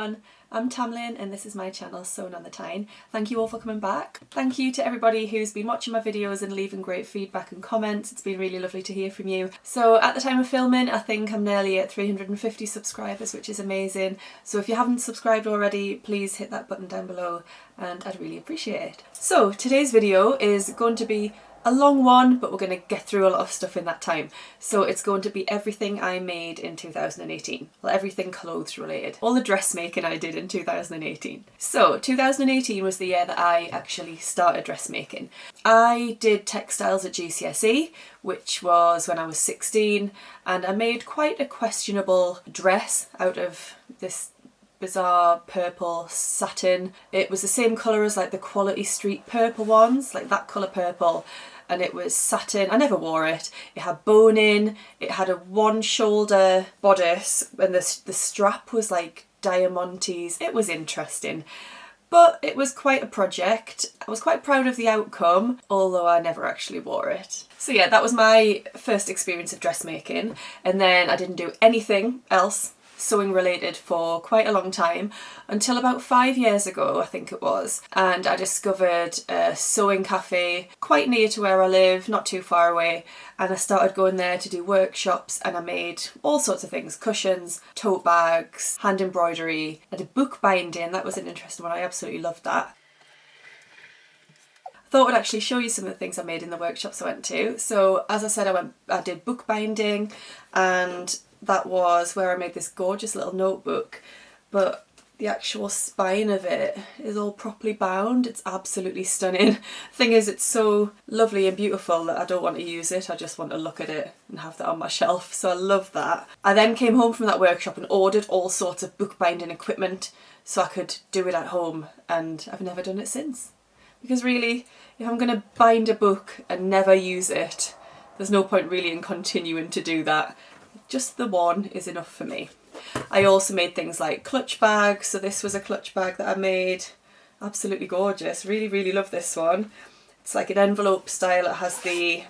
everyone, I'm Tamlin and this is my channel Sewn on the Tyne. Thank you all for coming back. Thank you to everybody who's been watching my videos and leaving great feedback and comments. It's been really lovely to hear from you. So at the time of filming I think I'm nearly at 350 subscribers, which is amazing. So if you haven't subscribed already, please hit that button down below and I'd really appreciate it. So today's video is going to be a long one, but we're going to get through a lot of stuff in that time. So it's going to be everything I made in 2018. Well, everything clothes related. All the dressmaking I did in 2018. So 2018 was the year that I actually started dressmaking. I did textiles at GCSE, which was when I was 16, and I made quite a questionable dress out of this bizarre purple satin. It was the same colour as like the Quality Street purple ones, like that colour purple, and it was satin. I never wore it. It had boning, it had a one shoulder bodice, and the strap was like diamantes. It was interesting, but it was quite a project. I was quite proud of the outcome, although I never actually wore it. So yeah, that was my first experience of dressmaking, and then I didn't do anything else sewing related for quite a long time until about 5 years ago, I think it was, and I discovered a sewing cafe quite near to where I live, not too far away, and I started going there to do workshops, and I made all sorts of things: cushions, tote bags, hand embroidery. I did bookbinding. That was an interesting one. I absolutely loved that. I thought I'd actually show you some of the things I made in the workshops I went to. So as I said, I did bookbinding, and that was where I made this gorgeous little notebook, but the actual spine of it is all properly bound. It's absolutely stunning. Thing is, it's so lovely and beautiful that I don't want to use it. I just want to look at it and have that on my shelf. So I love that. I then came home from that workshop and ordered all sorts of bookbinding equipment so I could do it at home, and I've never done it since. Because really, if I'm going to bind a book and never use it, there's no point really in continuing to do that. Just the one is enough for me. I also made things like clutch bags. So this was a clutch bag that I made. Absolutely gorgeous. Really, really love this one. It's like an envelope style. It has the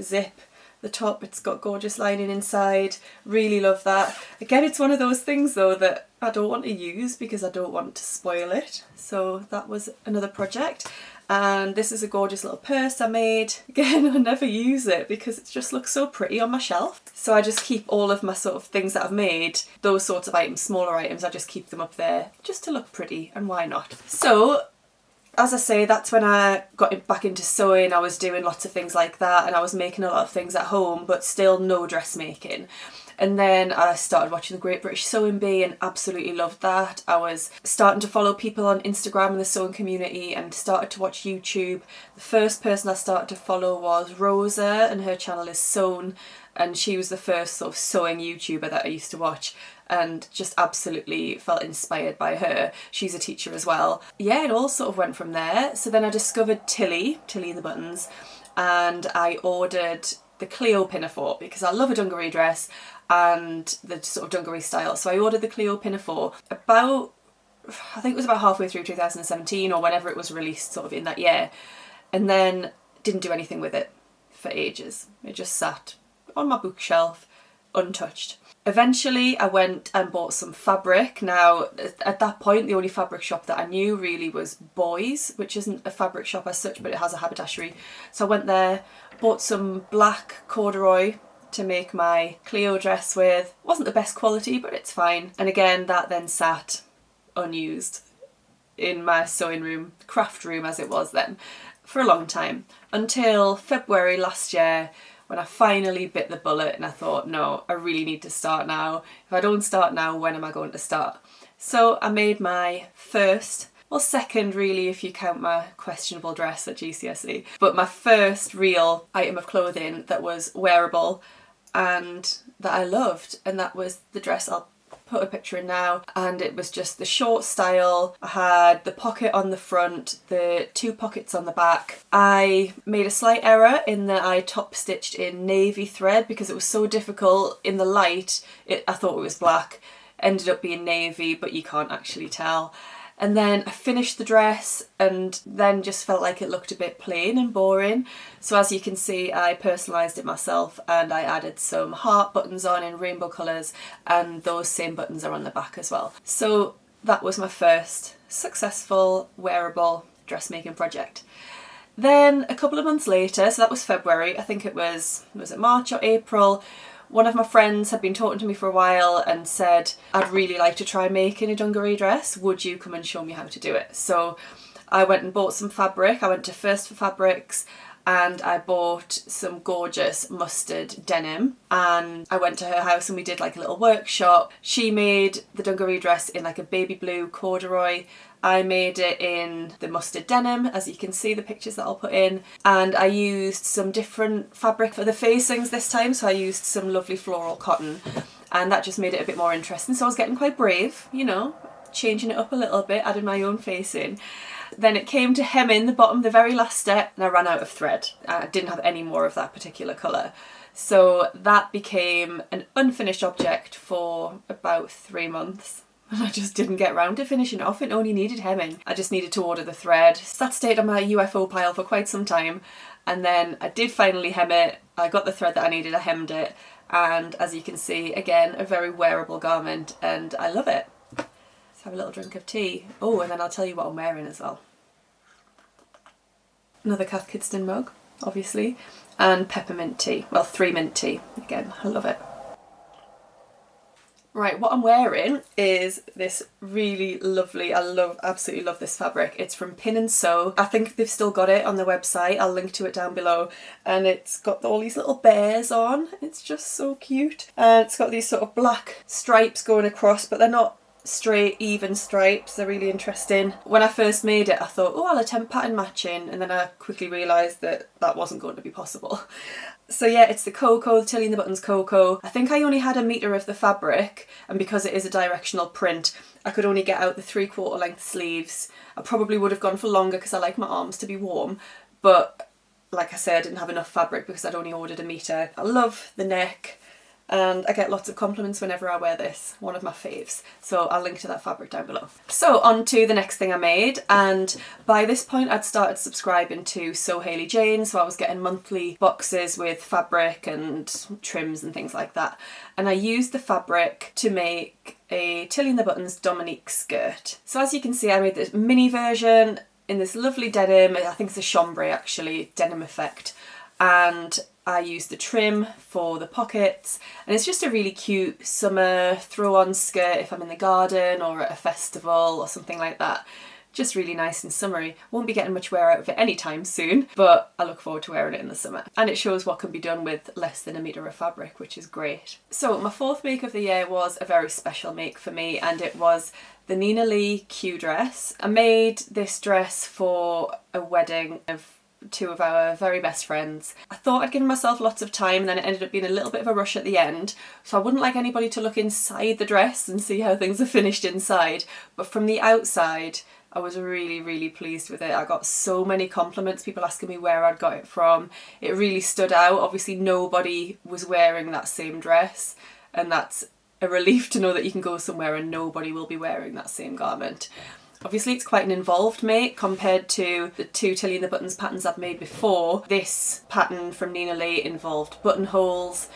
zip, the top. It's got gorgeous lining inside. Really love that. Again, it's one of those things though that I don't want to use because I don't want to spoil it. So that was another project. And this is a gorgeous little purse I made. Again, I never use it because it just looks so pretty on my shelf. So I just keep all of my sort of things that I've made, those sorts of items, smaller items, I just keep them up there just to look pretty, and why not? So as I say, that's when I got back into sewing. I was doing lots of things like that, and I was making a lot of things at home, but still no dressmaking. And then I started watching the Great British Sewing Bee and absolutely loved that. I was starting to follow people on Instagram in the sewing community and started to watch YouTube. The first person I started to follow was Rosa, and her channel is Sewn, and she was the first sort of sewing YouTuber that I used to watch, and just absolutely felt inspired by her. She's a teacher as well. Yeah, it all sort of went from there. So then I discovered Tilly and the Buttons, and I ordered the Cleo pinafore because I love a dungaree dress and the sort of dungaree style. So I ordered the Cleo pinafore about, I think it was about halfway through 2017 or whenever it was released, sort of in that year, and then didn't do anything with it for ages. It just sat on my bookshelf untouched. Eventually I went and bought some fabric. Now at that point the only fabric shop that I knew really was Boys, which isn't a fabric shop as such, but it has a haberdashery. So I went there, bought some black corduroy to make my Cleo dress with. Wasn't the best quality, but it's fine. And again, that then sat unused in my sewing room, craft room as it was then, for a long time, until February last year, when I finally bit the bullet and I thought, no, I really need to start now. If I don't start now, when am I going to start? So I made my first, well, second really if you count my questionable dress at GCSE, but my first real item of clothing that was wearable and that I loved, and that was the dress I'll put a picture in now, and it was just the short style. I had the pocket on the front, the two pockets on the back. I made a slight error in that I top stitched in navy thread because it was so difficult in the light. I thought it was black, ended up being navy, but you can't actually tell. And then I finished the dress and then just felt like it looked a bit plain and boring. So as you can see, I personalised it myself and I added some heart buttons on in rainbow colours, and those same buttons are on the back as well. So that was my first successful wearable dressmaking project. Then a couple of months later, so that was February, I think it was it March or April, one of my friends had been talking to me for a while and said, I'd really like to try making a dungaree dress, would you come and show me how to do it? So I went and bought some fabric. I went to First for Fabrics and I bought some gorgeous mustard denim, and I went to her house and we did like a little workshop. She made the dungaree dress in like a baby blue corduroy. I made it in the mustard denim, as you can see the pictures that I'll put in, and I used some different fabric for the facings this time, so I used some lovely floral cotton, and that just made it a bit more interesting. So I was getting quite brave, you know, changing it up a little bit, adding my own facing. Then it came to hemming the bottom, the very last step, and I ran out of thread. I didn't have any more of that particular colour. So that became an unfinished object for about 3 months. And I just didn't get round to finishing it off. It only needed hemming. I just needed to order the thread. So that stayed on my UFO pile for quite some time. And then I did finally hem it. I got the thread that I needed, I hemmed it. And as you can see, again, a very wearable garment, and I love it. Let's have a little drink of tea. Oh, and then I'll tell you what I'm wearing as well. Another Cath Kidston mug, obviously, and peppermint tea. Well, 3 mint tea. Again, I love it. Right, what I'm wearing is this really lovely, absolutely love this fabric. It's from Pin and Sew. I think they've still got it on their website. I'll link to it down below. And it's got all these little bears on. It's just so cute. And it's got these sort of black stripes going across, but they're not straight, even stripes. They're really interesting. When I first made it, I thought, oh, I'll attempt pattern matching. And then I quickly realised that that wasn't going to be possible. So yeah, it's the Coco, the Tilly and the Buttons Coco. I think I only had a metre of the fabric, and because it is a directional print, I could only get out the 3/4 length sleeves. I probably would have gone for longer because I like my arms to be warm, but like I said, I didn't have enough fabric because I'd only ordered a metre. I love the neck, and I get lots of compliments whenever I wear this, one of my faves. So I'll link to that fabric down below. So on to the next thing I made, and by this point I'd started subscribing to Sew Hayley Jane, so I was getting monthly boxes with fabric and trims and things like that. And I used the fabric to make a Tilly and the Buttons Dominique skirt. So as you can see, I made this mini version in this lovely denim, I think it's a chambray actually, denim effect. And I used the trim for the pockets, and it's just a really cute summer throw-on skirt if I'm in the garden or at a festival or something like that. Just really nice and summery. Won't be getting much wear out of it anytime soon, but I look forward to wearing it in the summer. And it shows what can be done with less than a metre of fabric, which is great. So my 4th make of the year was a very special make for me, and it was the Lee Kew Dress. I made this dress for a wedding of 2 of our very best friends. I thought I'd given myself lots of time, and then it ended up being a little bit of a rush at the end, so I wouldn't like anybody to look inside the dress and see how things are finished inside, but from the outside I was really pleased with it. I got so many compliments, people asking me where I'd got it from. It really stood out. Obviously nobody was wearing that same dress, and that's a relief to know that you can go somewhere and nobody will be wearing that same garment. Obviously it's quite an involved make compared to the 2 Tilly and the Buttons patterns I've made before. This pattern from Nina Lee involved buttonholes.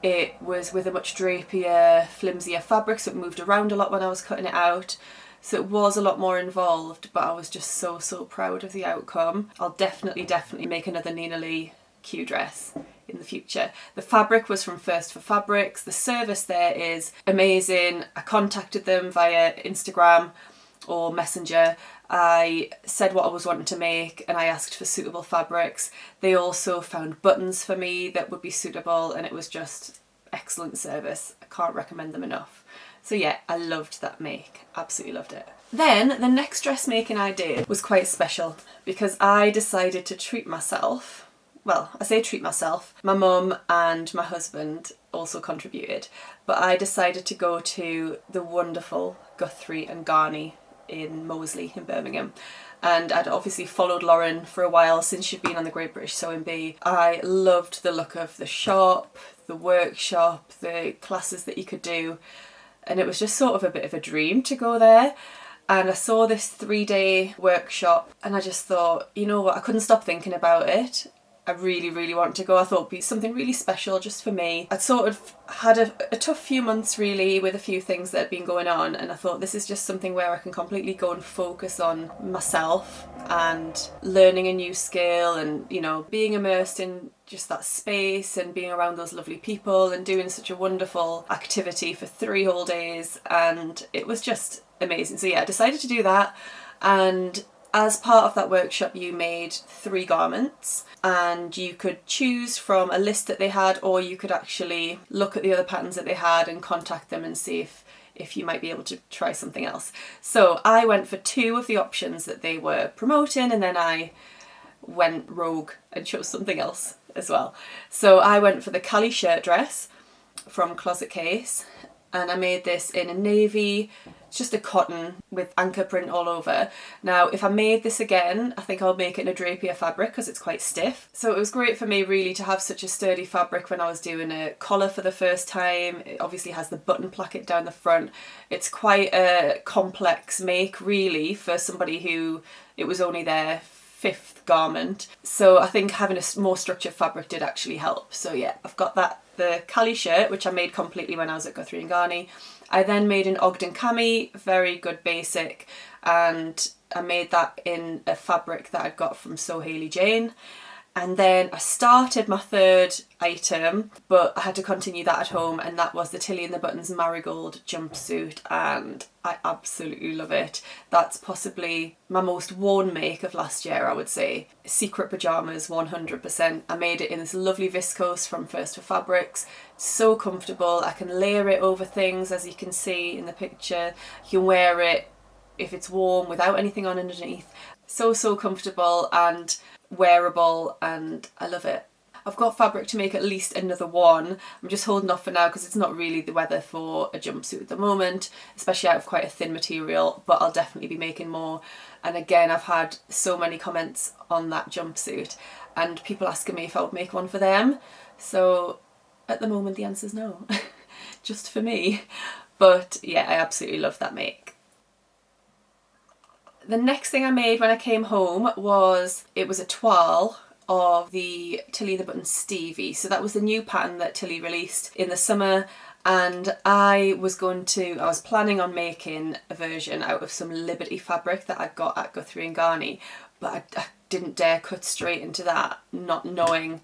It was with a much drapier, flimsier fabric, so it moved around a lot when I was cutting it out. So it was a lot more involved, but I was just so proud of the outcome. I'll definitely make another Nina Lee Kew dress in the future. The fabric was from First for Fabrics. The service there is amazing. I contacted them via Instagram or Messenger. I said what I was wanting to make and I asked for suitable fabrics. They also found buttons for me that would be suitable, and it was just excellent service. I can't recommend them enough. So yeah, I loved that make, absolutely loved it. Then the next dressmaking I did was quite special because I decided to treat myself. Well, I say treat myself. My mum and my husband also contributed, but I decided to go to the wonderful Guthrie and Garney in Moseley in Birmingham, and I'd obviously followed Lauren for a while since she'd been on the Great British Sewing Bee. I loved the look of the shop, the workshop, the classes that you could do, and it was just sort of a bit of a dream to go there. And I saw this 3-day workshop and I just thought, you know what, I couldn't stop thinking about it. I really, really want to go. I thought it'd be something really special just for me. I'd sort of had a tough few months really with a few things that had been going on, and I thought this is just something where I can completely go and focus on myself and learning a new skill, and, you know, being immersed in just that space and being around those lovely people and doing such a wonderful activity for 3 whole days, and it was just amazing. So yeah, I decided to do that, and as part of that workshop you made 3 garments, and you could choose from a list that they had, or you could actually look at the other patterns that they had and contact them and see if you might be able to try something else. So I went for 2 of the options that they were promoting, and then I went rogue and chose something else as well. So I went for the Kalle shirt dress from Closet Case, and I made this in a navy. It's just a cotton with anchor print all over. Now, if I made this again, I think I'll make it in a drapier fabric because it's quite stiff. So it was great for me really to have such a sturdy fabric when I was doing a collar for the first time. It obviously has the button placket down the front. It's quite a complex make really for somebody who it was only their 5th garment. So I think having a more structured fabric did actually help. So yeah, I've got that, the Kalle shirt, which I made completely when I was at Guthrie & Garney. I then made an Ogden Cami, very good basic, and I made that in a fabric that I'd got from Sew Hayley Jane. And then I started my 3rd item, but I had to continue that at home, and that was the Tilly and the Buttons Marigold jumpsuit, and I absolutely love it. That's possibly my most worn make of last year, I would say. Secret pyjamas, 100%. I made it in this lovely viscose from First for Fabrics. It's so comfortable. I can layer it over things, as you can see in the picture. You can wear it if it's warm without anything on underneath. So comfortable and wearable, and I love it. I've got fabric to make at least another one. I'm just holding off for now because it's not really the weather for a jumpsuit at the moment, especially out of quite a thin material, but I'll definitely be making more. And again, I've had so many comments on that jumpsuit and people asking me if I would make one for them. So at the moment the answer is no, just for me. But yeah, I absolutely love that make. The next thing I made when I came home was, it was a toile of the Tilly the Buttons Stevie. So that was the new pattern that Tilly released in the summer, and I was planning on making a version out of some Liberty fabric that I got at Guthrie & Garney, but I didn't dare cut straight into that, not knowing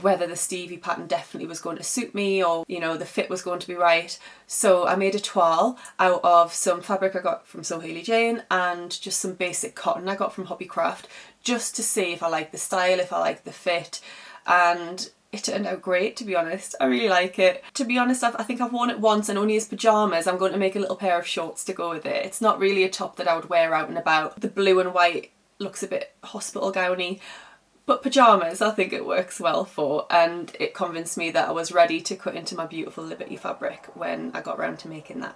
whether the Stevie pattern definitely was going to suit me, or, you know, the fit was going to be right. So I made a toile out of some fabric I got from Sew Hayley Jane and just some basic cotton I got from Hobbycraft, just to see if I like the style, if I like the fit, and it turned out great, to be honest. I really like it. To be honest, I think I've worn it once, and only as pyjamas. I'm going to make a little pair of shorts to go with it. It's not really a top that I would wear out and about. The blue and white looks a bit hospital gowny, but pyjamas I think it works well for, and it convinced me that I was ready to cut into my beautiful Liberty fabric when I got around to making that.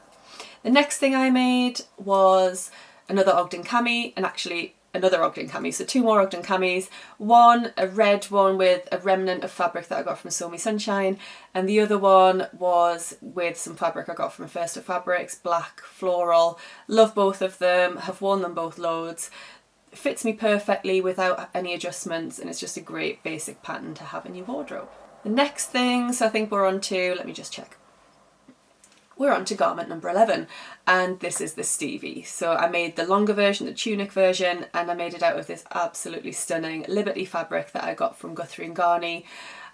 The next thing I made was another Ogden Cami, and actually another Ogden Cami, so 2 more Ogden Camis. One, a red one with a remnant of fabric that I got from Sew Me Sunshine, and the other one was with some fabric I got from First for Fabrics, black floral. Love both of them, have worn them both loads. Fits me perfectly without any adjustments, and it's just a great basic pattern to have in your wardrobe. The next things I think we're on to, let me just check. We're on to garment number 11, and this is the Stevie. So I made the longer version, the tunic version, and I made it out of this absolutely stunning Liberty fabric that I got from Guthrie & Garney.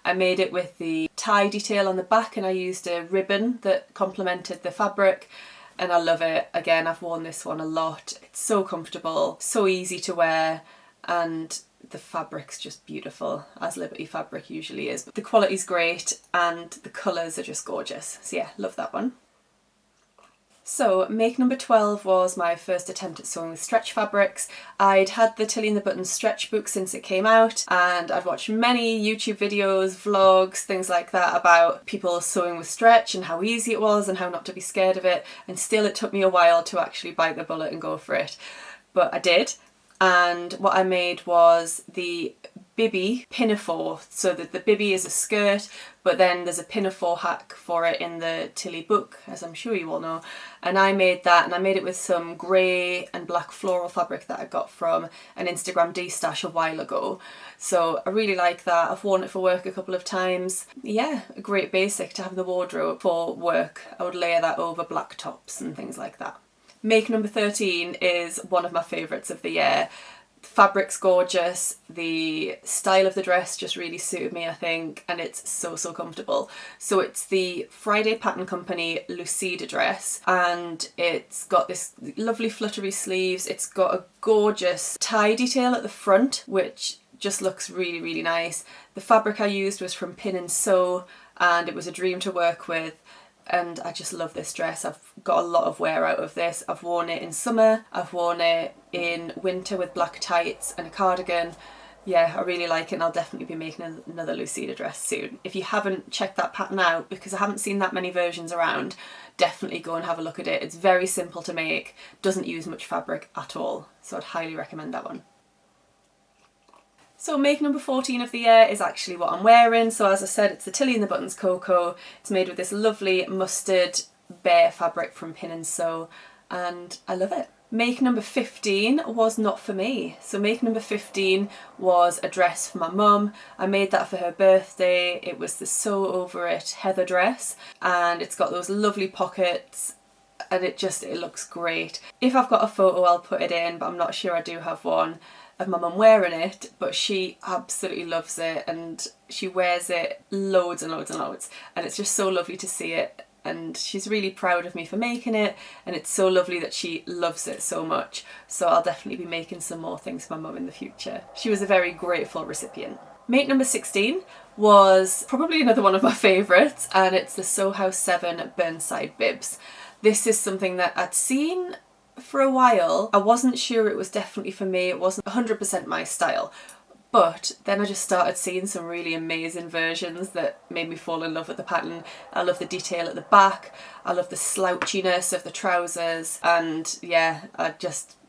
I made it with the tie detail on the back, and I used a ribbon that complemented the fabric, and I love it. Again, I've worn this one a lot. It's so comfortable, so easy to wear, and the fabric's just beautiful, as Liberty fabric usually is. But the quality's great and the colours are just gorgeous. So yeah, love that one. So make number 12 was my first attempt at sewing with stretch fabrics. I'd had the Tilly and the Buttons stretch book since it came out, and I'd watched many YouTube videos, vlogs, things like that about people sewing with stretch and how easy it was and how not to be scared of it, and still it took me a while to actually bite the bullet and go for it. But I did, and what I made was the bibby pinafore, so that the bibby is a skirt, but then there's a pinafore hack for it in the Tilly book, as I'm sure you all know. And I made that, and I made it with some grey and black floral fabric that I got from an Instagram D-stash a while ago. So I really like that. I've worn it for work a couple of times. Yeah, a great basic to have in the wardrobe for work. I would layer that over black tops and things like that. Make number 13 is one of my favourites of the year. The fabric's gorgeous, the style of the dress just really suited me, I think, and it's so comfortable. So it's the Friday Pattern Company Lucida dress, and it's got this lovely fluttery sleeves. It's got a gorgeous tie detail at the front, which just looks really nice. The fabric I used was from Pin and Sew, and it was a dream to work with. And I just love this dress. I've got a lot of wear out of this. I've worn it in summer, I've worn it in winter with black tights and a cardigan. Yeah, I really like it, and I'll definitely be making another Lucida dress soon. If you haven't checked that pattern out, because I haven't seen that many versions around, definitely go and have a look at it. It's very simple to make, doesn't use much fabric at all, so I'd highly recommend that one. So make number 14 of the year is actually what I'm wearing. So as I said, it's the Tilly and the Buttons Coco. It's made with this lovely mustard bear fabric from Pin and Sew, and I love it. Make number 15 was not for me. So make number 15 was a dress for my mum. I made that for her birthday. It was the Sew Over It heather dress, and it's got those lovely pockets, and it looks great. If I've got a photo, I'll put it in, but I'm not sure I do have one of my mum wearing it, but she absolutely loves it, and she wears it loads and loads, and it's just so lovely to see it, and she's really proud of me for making it, and it's so lovely that she loves it so much. So I'll definitely be making some more things for my mum in the future. She was a very grateful recipient. Make number 16 was probably another one of my favourites, and it's the Sew House 7 Burnside bibs. This is something that I'd seen for a while. I wasn't sure it was definitely for me, it wasn't 100% my style, but then I just started seeing some really amazing versions that made me fall in love with the pattern. I love the detail at the back, I love the slouchiness of the trousers, and yeah,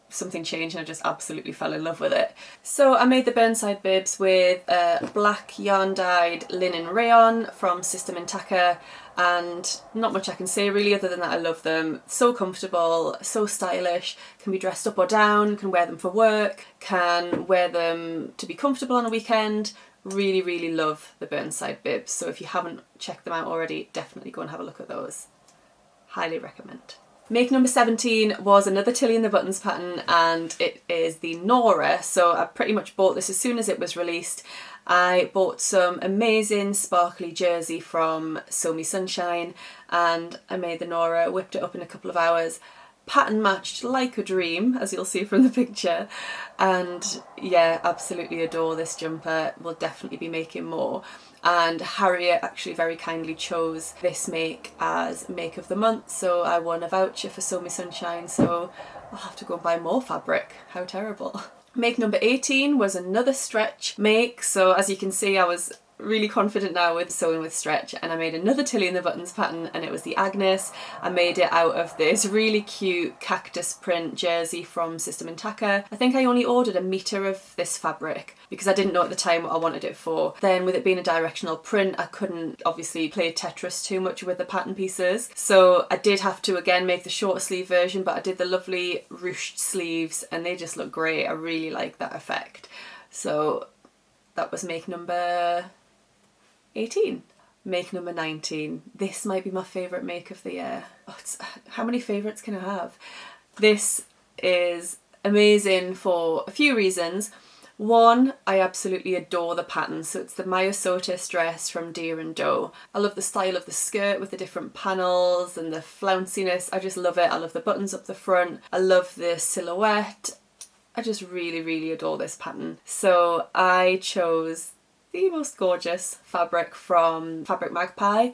something changed and I just absolutely fell in love with it. So I made the Burnside bibs with a black yarn dyed linen rayon from System in Tacker, and not much I can say really other than that I love them. So comfortable, so stylish, can be dressed up or down, can wear them for work, can wear them to be comfortable on a weekend. Really love the Burnside bibs, so if you haven't checked them out already, definitely go and have a look at those. Highly recommend. Make number 17 was another Tilly and the Buttons pattern, and it is the Nora. So I pretty much bought this as soon as it was released. I bought some amazing sparkly jersey from Sew Me Sunshine, and I made the Nora, whipped it up in a couple of hours. Pattern matched like a dream, as you'll see from the picture, and yeah, absolutely adore this jumper. We'll definitely be making more. And Harriet actually very kindly chose this make as make of the month, so I won a voucher for Sew Me Sunshine, so I'll have to go and buy more fabric. How terrible. Make number 18 was another stretch make, so as you can see I was really confident now with sewing with stretch, and I made another Tilly and the Buttons pattern, and it was the Agnes. I made it out of this really cute cactus print jersey from System in Tacker. I think I only ordered a metre of this fabric because I didn't know at the time what I wanted it for. Then with it being a directional print, I couldn't obviously play Tetris too much with the pattern pieces, so I did have to again make the shorter sleeve version, but I did the lovely ruched sleeves and they just look great. I really like that effect. So that was make number 18. Make number 19. This might be my favourite make of the year. Oh, how many favourites can I have? This is amazing for a few reasons. One, I absolutely adore the pattern. So it's the Myosotis dress from Deer and Doe. I love the style of the skirt with the different panels and the flounciness. I just love it. I love the buttons up the front. I love the silhouette. I just really adore this pattern. So I chose the most gorgeous fabric from Fabric Magpie.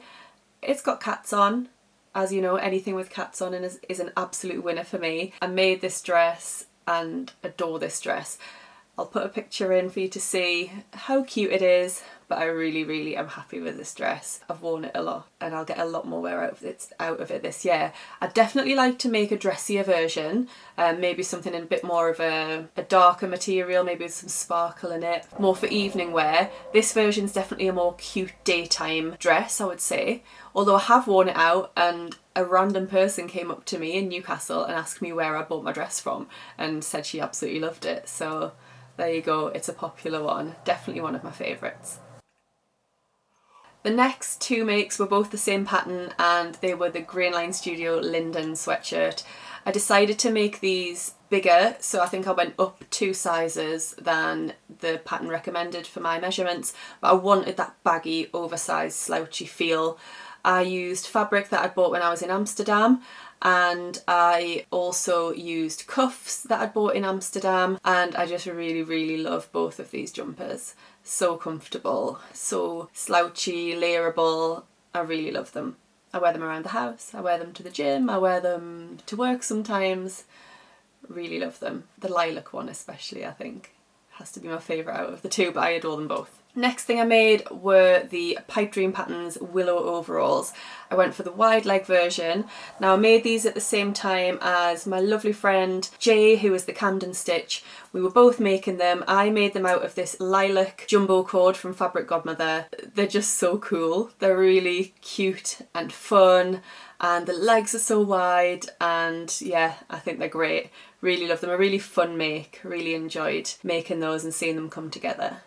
It's got cats on. As you know, anything with cats on is an absolute winner for me. I made this dress and adore this dress. I'll put a picture in for you to see how cute it is, but I really am happy with this dress. I've worn it a lot and I'll get a lot more wear out of it this year. I'd definitely like to make a dressier version, maybe something in a bit more of a darker material, maybe with some sparkle in it, more for evening wear. This version's definitely a more cute daytime dress, I would say, although I have worn it out and a random person came up to me in Newcastle and asked me where I bought my dress from and said she absolutely loved it. So there you go, it's a popular one, definitely one of my favourites. The next two makes were both the same pattern and they were the Grainline Studio Linden sweatshirt. I decided to make these bigger, so I think I went up 2 sizes than the pattern recommended for my measurements, but I wanted that baggy, oversized, slouchy feel. I used fabric that I'd bought when I was in Amsterdam, and I also used cuffs that I'd bought in Amsterdam, and I just really love both of these jumpers. So comfortable, so slouchy, layerable. I really love them. I wear them around the house, I wear them to the gym, I wear them to work sometimes. Really love them. The lilac one especially, I think, has to be my favourite out of the two, but I adore them both. Next thing I made were the Pipe Dream Patterns Willow overalls. I went for the wide leg version. Now I made these at the same time as my lovely friend Jay, who was the Camden Stitch. We were both making them. I made them out of this lilac jumbo cord from Fabric Godmother. They're just so cool. They're really cute and fun, and the legs are so wide, and yeah, I think they're great. Really love them. A really fun make. Really enjoyed making those and seeing them come together.